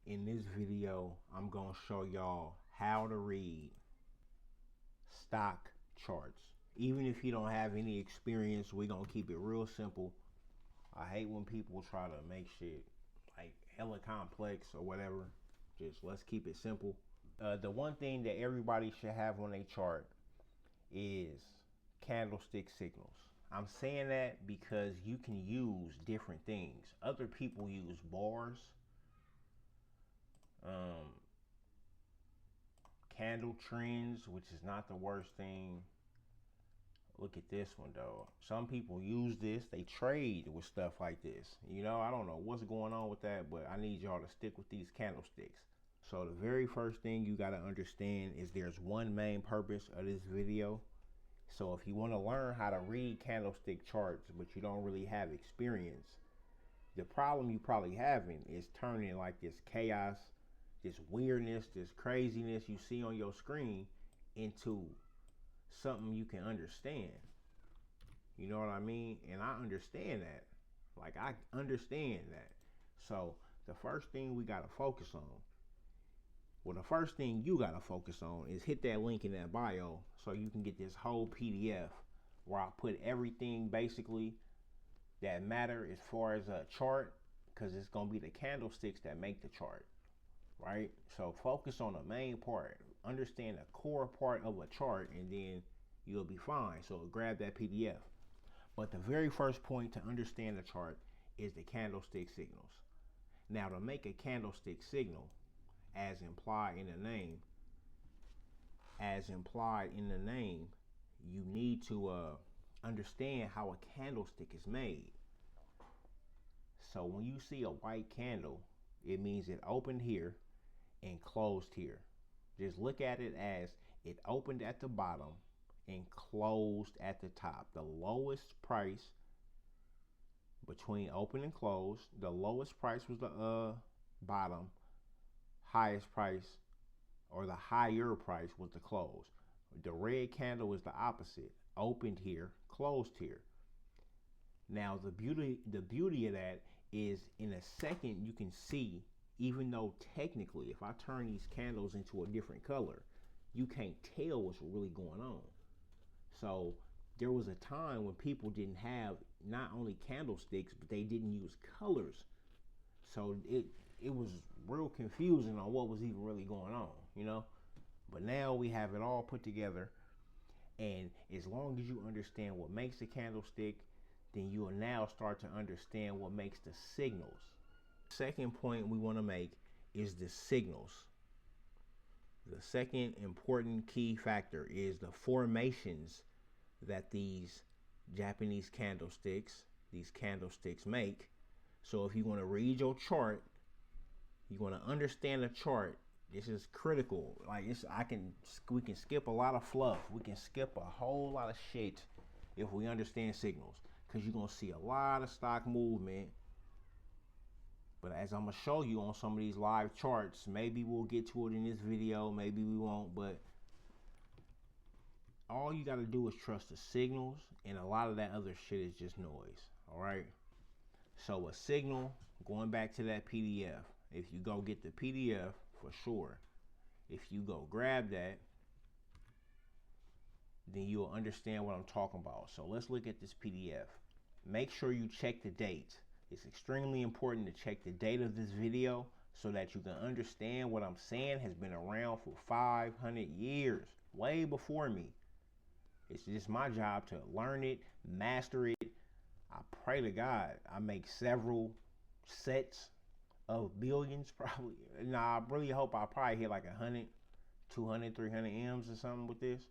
In this video, I'm going to show y'all how to read stock charts. Even if you don't have any experience, we're going to keep it real simple. I hate when people try to make shit like hella complex or whatever. Just let's keep it simple. The one thing that everybody should have on a chart is candlestick signals. I'm saying that because you can use different things. Other people use bars, candle trends, which is not the worst thing. Look at this one though. Some people use this, they trade with stuff like this. You know, I don't know what's going on with that, but I need y'all to stick with these candlesticks. So the very first thing you got to understand is there's one main purpose of this video. So if you want to learn how to read candlestick charts, but you don't really have experience, the problem you probably having is turning like this chaos, this weirdness, this craziness you see on your screen into something you can understand. You know what I mean? And I understand that. Like, I understand that. So the first thing we got to focus on, well, the first thing you got to focus on is hit that link in that bio so you can get this whole PDF where I put everything basically that matter as far as a chart, because it's going to be the candlesticks that make the chart, right? So focus on the main part, understand the core part of a chart, and then you'll be fine. So grab that PDF. But the very first point to understand the chart is the candlestick signals. Now, to make a candlestick signal, as implied in the name, you need to understand how a candlestick is made. So when you see a white candle, it means it opened here and closed here. Just look at it as it opened at the bottom and closed at the top. The lowest price between open and close, the lowest price was the bottom, highest price or the higher price was the close. The red candle is the opposite, opened here, closed here. Now the beauty of that is in a second you can see, even though technically if I turn these candles into a different color, you can't tell what's really going on. So there was a time when people didn't have not only candlesticks, but they didn't use colors. So it was real confusing on what was even really going on, you know? But now we have it all put together. And as long as you understand what makes a candlestick, then you will now start to understand what makes the signals. Second point we want to make is the signals. The second important key factor is the formations that these Japanese candlesticks, make. So if you want to read your chart, you want to understand the chart. This is critical. Like we can skip a lot of fluff. We can skip a whole lot of shit if we understand signals, because you're gonna see a lot of stock movement. But as I'm gonna show you on some of these live charts, maybe we'll get to it in this video, maybe we won't, but all you gotta do is trust the signals, and a lot of that other shit is just noise. All right. So a signal, going back to that PDF, if you go get the PDF for sure, if you go grab that, then you'll understand what I'm talking about. So let's look at this PDF. Make sure you check the date. It's extremely important to check the date of this video so that you can understand what I'm saying has been around for 500 years, way before me. It's just my job to learn it, master it. I pray to God I make several sets of billions, probably. Nah, I really hope I probably hit like 100, 200, 300 M's or something with this.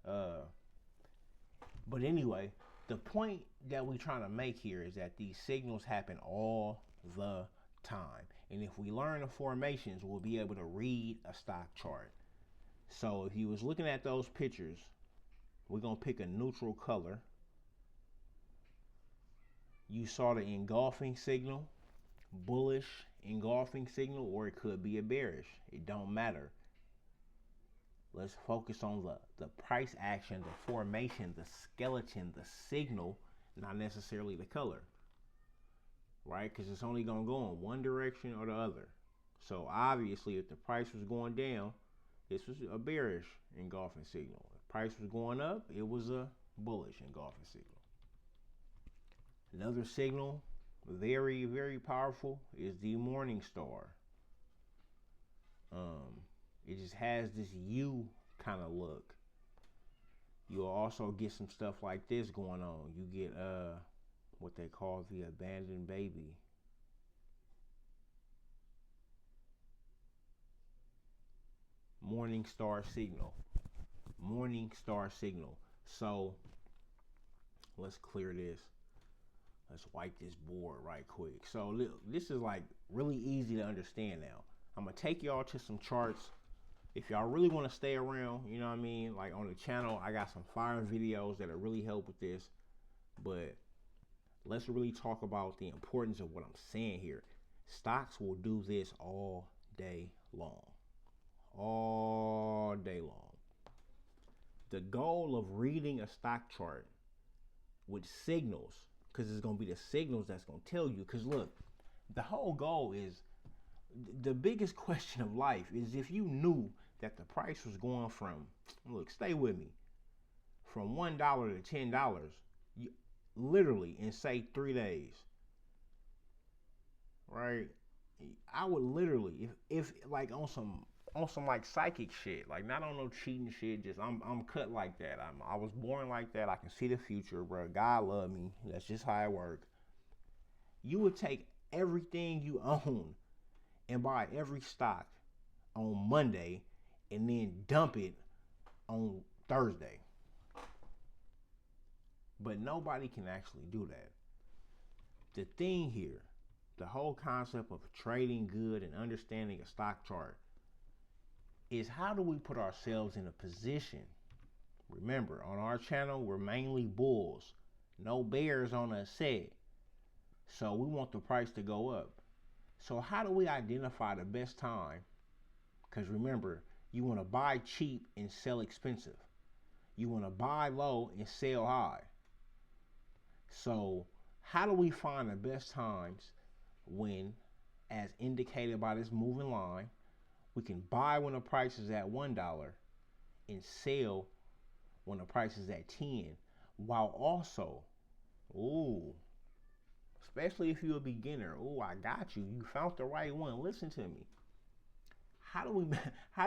But anyway, the point that we're trying to make here is that these signals happen all the time. And if we learn the formations, we'll be able to read a stock chart. So if you was looking at those pictures, we're going to pick a neutral color. You saw the engulfing signal, bullish engulfing signal, or it could be a bearish. It don't matter. Let's focus on the price action, the formation, the skeleton, the signal, not necessarily the color. right? Because it's only gonna go in one direction or the other. So obviously, if the price was going down, this was a bearish engulfing signal. If price was going up, it was a bullish engulfing signal. Another signal, very, very powerful, is the morning star. It just has this U kind of look. You'll also get some stuff like this going on. You get what they call the abandoned baby. Morning star signal. Morning star signal. So let's clear this. Let's wipe this board right quick. So this is like really easy to understand now. I'm gonna take y'all to some charts. If y'all really want to stay around, you know what I mean? Like on the channel, I got some fire videos that'll really help with this. But let's really talk about the importance of what I'm saying here. Stocks will do this all day long. All day long. The goal of reading a stock chart with signals, because it's going to be the signals that's going to tell you. Because look, the whole goal is, the biggest question of life is if you knew that the price was going from, look, stay with me, from $1 to $10, you literally in say 3 days, right? I would literally, if like on some like psychic shit, like not on no cheating shit, just I'm cut like that. I was born like that. I can see the future, bro. God love me. That's just how it works. You would take everything you own and buy every stock on Monday and then dump it on Thursday. But nobody can actually do that. The thing here, the whole concept of trading good and understanding a stock chart is how do we put ourselves in a position. Remember, on our channel, we're mainly bulls. No bears on a set. So we want the price to go up. So how do we identify the best time? Because remember, you want to buy cheap and sell expensive. You want to buy low and sell high. So how do we find the best times when, as indicated by this moving line, we can buy when the price is at $1 and sell when the price is at 10, while also, especially if you're a beginner, I got you. You found the right one. Listen to me. How do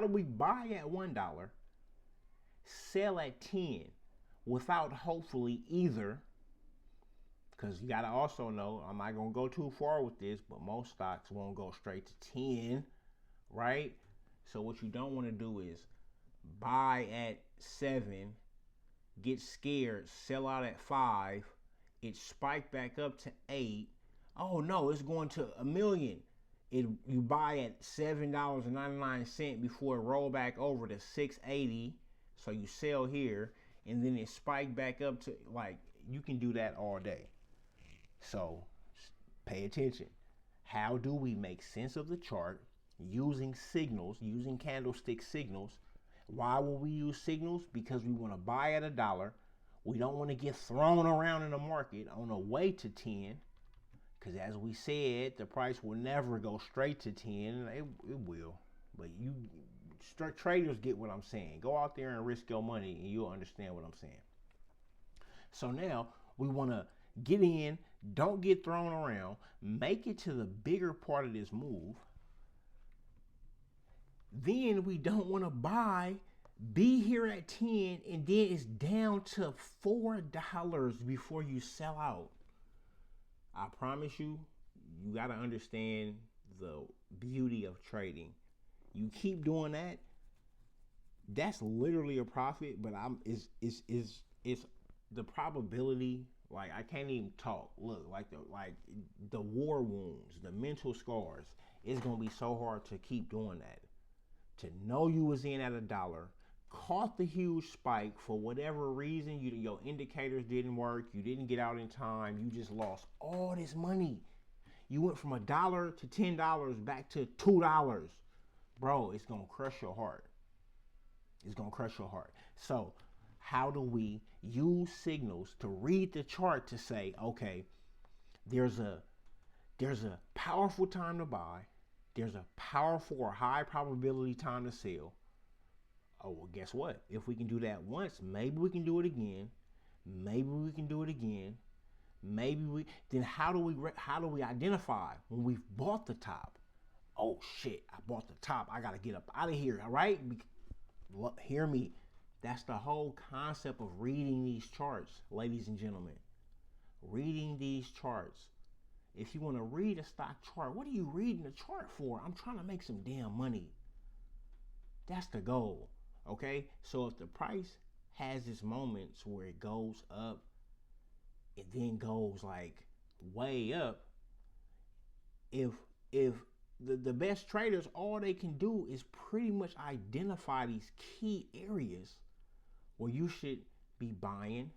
we buy at $1, sell at 10, without hopefully either? Because you gotta also know, I'm not gonna go too far with this, but most stocks won't go straight to 10, right? So what you don't want to do is buy at 7, get scared, sell out at 5, it spiked back up to 8. Oh no, it's going to $1 million. You buy at $7.99 before it roll back over to $6.80. So you sell here, and then it spiked back up to, like, you can do that all day. So pay attention. How do we make sense of the chart using signals, using candlestick signals? Why will we use signals? Because we want to buy at $1. We don't want to get thrown around in the market on the way to 10. Because as we said, the price will never go straight to 10. It will. But you traders get what I'm saying. Go out there and risk your money and you'll understand what I'm saying. So now we want to get in, don't get thrown around, make it to the bigger part of this move. Then we don't want to buy, be here at 10, and then it's down to $4 before you sell out. I promise you, you got to understand the beauty of trading. You keep doing that, that's literally a profit, but it's the probability, like I can't even talk. Look, like the war wounds, the mental scars, it's gonna be so hard to keep doing that. To know you was in at $1, caught the huge spike for whatever reason, your indicators didn't work, you didn't get out in time, you just lost all this money. You went from $1 to $10 back to $2. Bro, it's gonna crush your heart. It's gonna crush your heart. So how do we use signals to read the chart to say, okay, there's a There's a powerful time to buy. There's a powerful or high probability time to sell. Oh, well, guess what? If we can do that once, maybe we can do it again. Maybe we can do it again. Maybe we then how do we identify when we've bought the top? Oh shit, I bought the top. I gotta get up out of here. All right, hear me. That's the whole concept of reading these charts, ladies and gentlemen. Reading these charts. If you want to read a stock chart, what are you reading the chart for? I'm trying to make some damn money. That's the goal. Okay? So if the price has its moments where it goes up, it then goes like way up. If the best traders, all they can do is pretty much identify these key areas where you should be buying,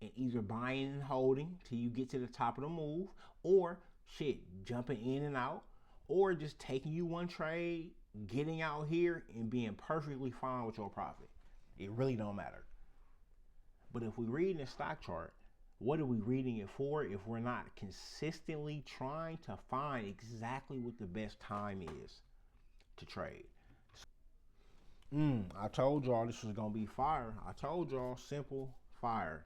and either buying and holding till you get to the top of the move, or shit, jumping in and out, or just taking you one trade, getting out here and being perfectly fine with your profit. It really don't matter. But if we read in a stock chart, what are we reading it for if we're not consistently trying to find exactly what the best time is to trade? I told y'all this was gonna be fire. I told y'all simple fire.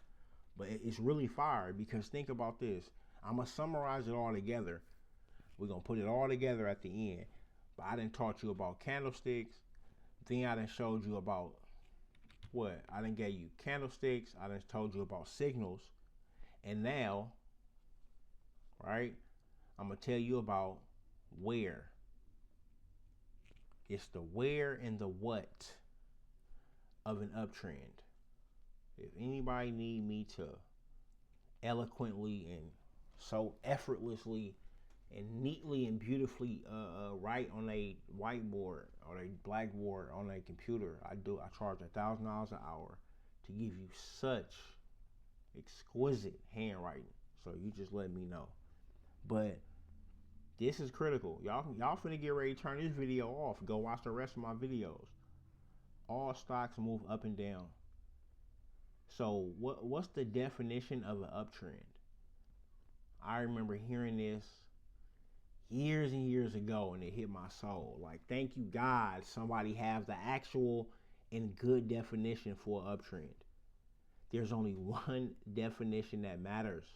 But it's really fire because think about this. I'm going to summarize it all together. We're going to put it all together at the end. But I done taught you about candlesticks. Then I done showed you about what? I done gave you candlesticks. I done told you about signals. And now, right, I'm going to tell you about where. It's the where and the what of an uptrend. If anybody need me to eloquently and so effortlessly and neatly and beautifully write on a whiteboard or a blackboard on a computer, I charge $1,000 an hour to give you such exquisite handwriting. So you just let me know. But this is critical. Y'all finna get ready to turn this video off. Go watch the rest of my videos. All stocks move up and down. So what's the definition of an uptrend? I remember hearing this years and years ago and it hit my soul. Like, thank you God somebody has the actual and good definition for an uptrend. There's only one definition that matters.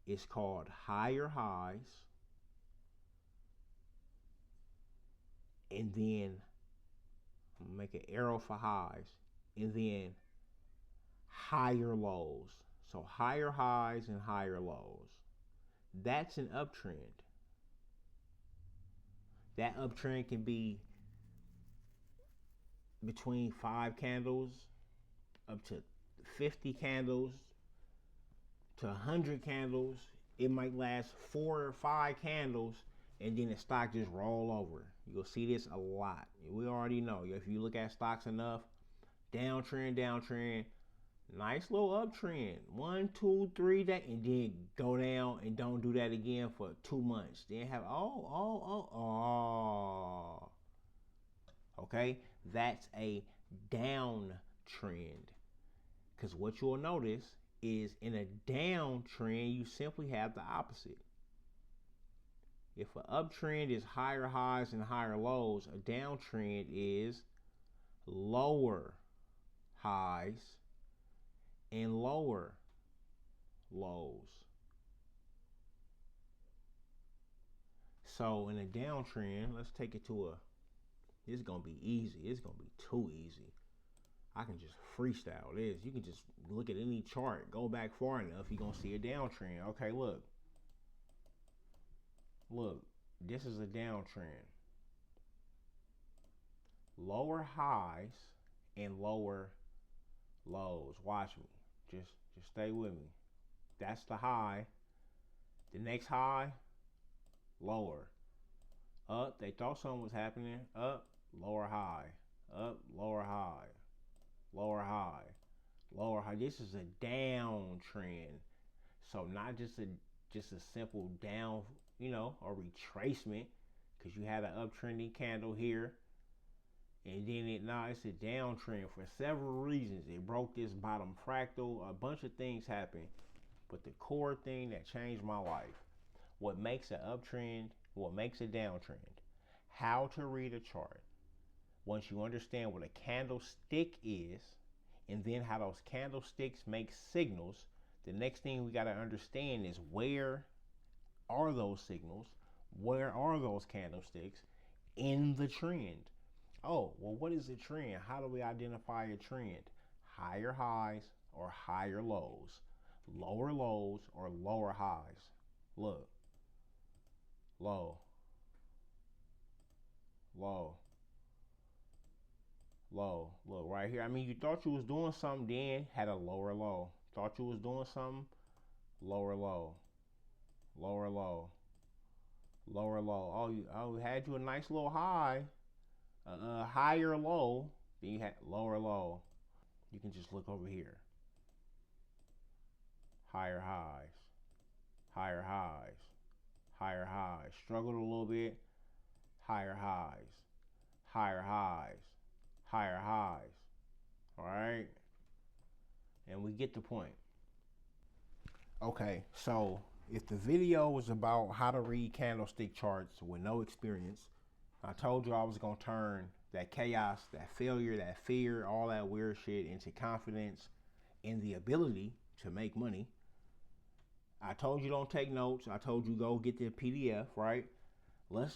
It's called higher highs and then I'm gonna make an arrow for highs and then higher lows. So higher highs and higher lows. That's an uptrend. That uptrend can be between 5 candles up to 50 candles to 100 candles. It might last 4 or 5 candles and then the stock just roll over. You'll see this a lot. We already know. If you look at stocks enough, downtrend, nice little uptrend. 1, 2, 3, that, and then go down and don't do that again for 2 months. Then have okay, that's a downtrend. Because what you'll notice is in a downtrend, you simply have the opposite. If an uptrend is higher highs and higher lows, a downtrend is lower highs and lower lows. So in a downtrend, let's take it to this is going to be easy. It's going to be too easy. I can just freestyle this. You can just look at any chart, go back far enough, you're going to see a downtrend. Okay, look, this is a downtrend. Lower highs and lower lows. Watch me. Just stay with me. That's the high. The next high, lower. Up, they thought something was happening. Up, lower high. Up, lower high. Lower high. Lower high. This is a downtrend. So not just a simple down, or retracement, because you had an uptrending candle here. And then it's a downtrend for several reasons. It broke this bottom fractal. A bunch of things happened. But the core thing that changed my life what makes an uptrend, what makes a downtrend, how to read a chart. Once you understand what a candlestick is, and then how those candlesticks make signals, the next thing we got to understand is where are those signals? Where are those candlesticks in the trend? Oh, well, what is a trend? How do we identify a trend? Higher highs or higher lows, lower lows or lower highs. Look, low, low, low. Look right here. I mean, you thought you was doing something, then had a lower low. Thought you was doing something, lower low, lower low, lower low. Oh, had you a nice little high, higher low. Then you had lower low. You can just look over here. Higher highs, higher highs, higher highs. Struggled a little bit. Higher highs, higher highs, higher highs. All right, and we get the point. Okay, so if the video was about how to read candlestick charts with no experience, I told you I was gonna turn that chaos, that failure, that fear, all that weird shit into confidence and the ability to make money. I told you don't take notes. I told you go get the PDF, right? Let's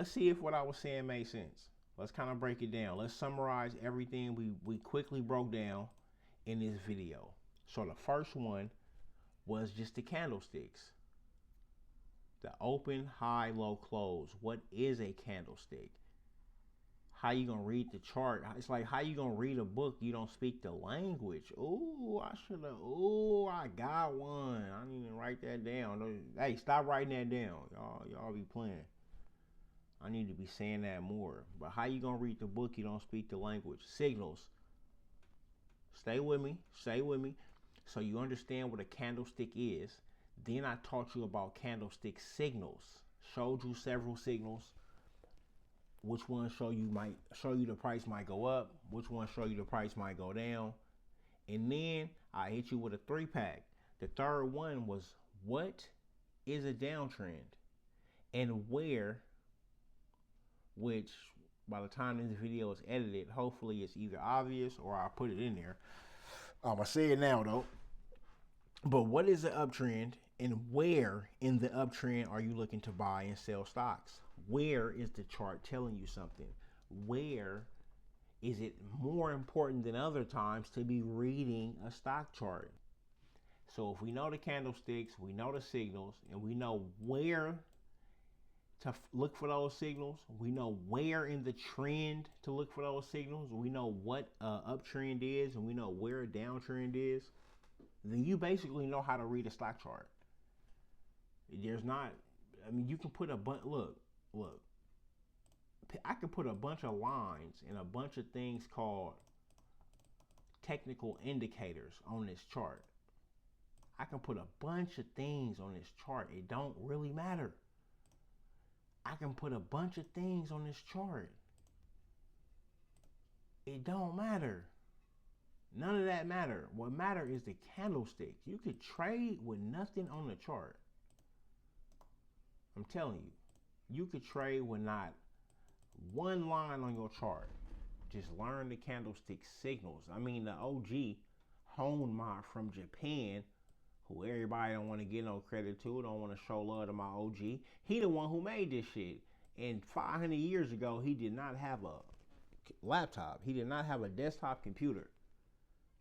see if what I was saying made sense. Let's kind of break it down. Let's summarize everything we quickly broke down in this video. So the first one was just the candlesticks. The open, high, low, close. What is a candlestick? How you gonna read the chart? It's like how you gonna read a book you don't speak the language. Ooh, I should have. Ooh, I got one. I didn't even write that down. Hey, stop writing that down. Y'all be playing. I need to be saying that more. But how you gonna read the book you don't speak the language? Signals. Stay with me. Stay with me. So you understand what a candlestick is. Then I taught you about candlestick signals. Showed you several signals. Which one show you the price might go up, which one show you the price might go down. And then I hit you with a 3-pack. The third one was what is a downtrend and where, which by the time this video is edited, hopefully it's either obvious or I'll put it in there. I'm gonna say it now though. But what is an uptrend and where in the uptrend are you looking to buy and sell stocks? Where is the chart telling you something? Where is it more important than other times to be reading a stock chart? So if we know the candlesticks, we know the signals, and we know where to look for those signals, we know where in the trend to look for those signals, we know what uptrend is, and we know where a downtrend is, then you basically know how to read a stock chart. There's not, I mean, you can put a bunch, look, I can put a bunch of lines and a bunch of things called technical indicators on this chart. I can put a bunch of things on this chart. It don't really matter. I can put a bunch of things on this chart. It don't matter. None of that matter. What matter is the candlesticks. You could trade with nothing on the chart. I'm telling you. You could trade with not one line on your chart. Just learn the candlestick signals. I mean, the OG Honma from Japan, who everybody don't want to give no credit to, don't want to show love to my OG. He the one who made this shit. And 500 years ago, he did not have a laptop. He did not have a desktop computer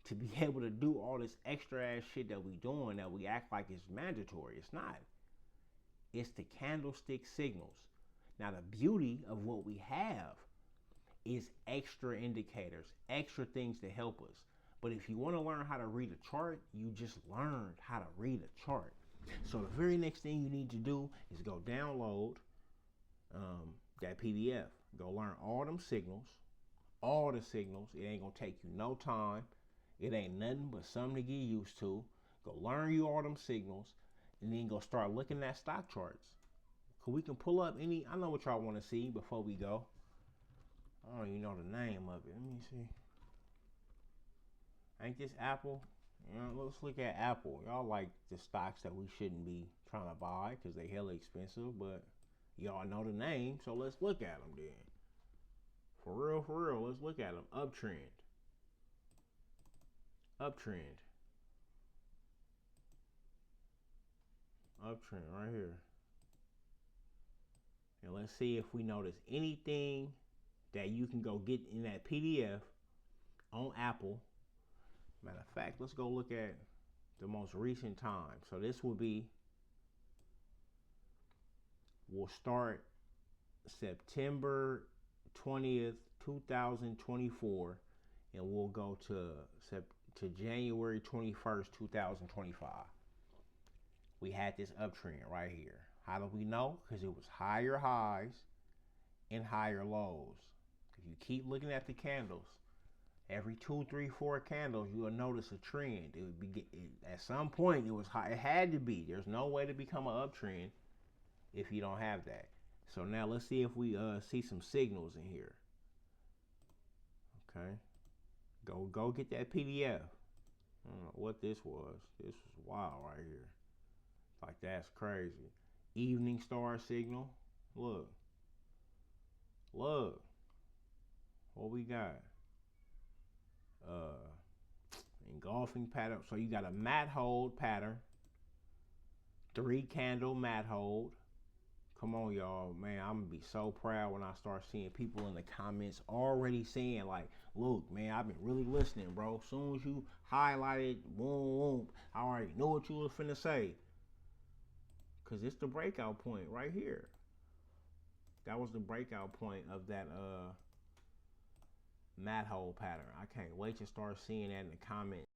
to be able to do all this extra ass shit that we doing that we act like it's mandatory. It's not. It's the candlestick signals. Now the beauty of what we have is extra indicators, extra things to help us. But if you want to learn how to read a chart, you just learned how to read a chart. So the very next thing you need to do is go download that PDF. Go learn all them signals, all the signals. It ain't gonna take you no time. It ain't nothing but something to get used to. Go learn you all them signals, and then go start looking at stock charts. Cause we can pull up any, I know what y'all want to see before we go. I don't even know the name of it. Let me see. Ain't this Apple? You know, let's look at Apple. Y'all like the stocks that we shouldn't be trying to buy because they hella expensive, but y'all know the name, so let's look at them then. For real, let's look at them. Uptrend. Uptrend. Uptrend right here. And let's see if we notice anything that you can go get in that PDF on Apple. Matter of fact, let's go look at the most recent time. So this will be, we'll start September 20th, 2024, and we'll go to January 21st, 2025. We had this uptrend right here. How do we know? Because it was higher highs and higher lows. If you keep looking at the candles, every 2, 3, 4 candles, you will notice a trend. It would be at some point it was high. It had to be. There's no way to become an uptrend if you don't have that. So now let's see if we see some signals in here. Okay, go get that PDF. I don't know what this was. This was wild right here. Like that's crazy. Evening star signal. Look. What we got? Engulfing pattern. So you got a mat hold pattern. 3 candle mat hold. Come on, y'all, man. I'm gonna be so proud when I start seeing people in the comments already saying like, look, man, I've been really listening, bro. As soon as you highlighted, boom, boom, I already know what you was finna say. Cause it's the breakout point right here. That was the breakout point of that mat hole pattern. I can't wait to start seeing that in the comments.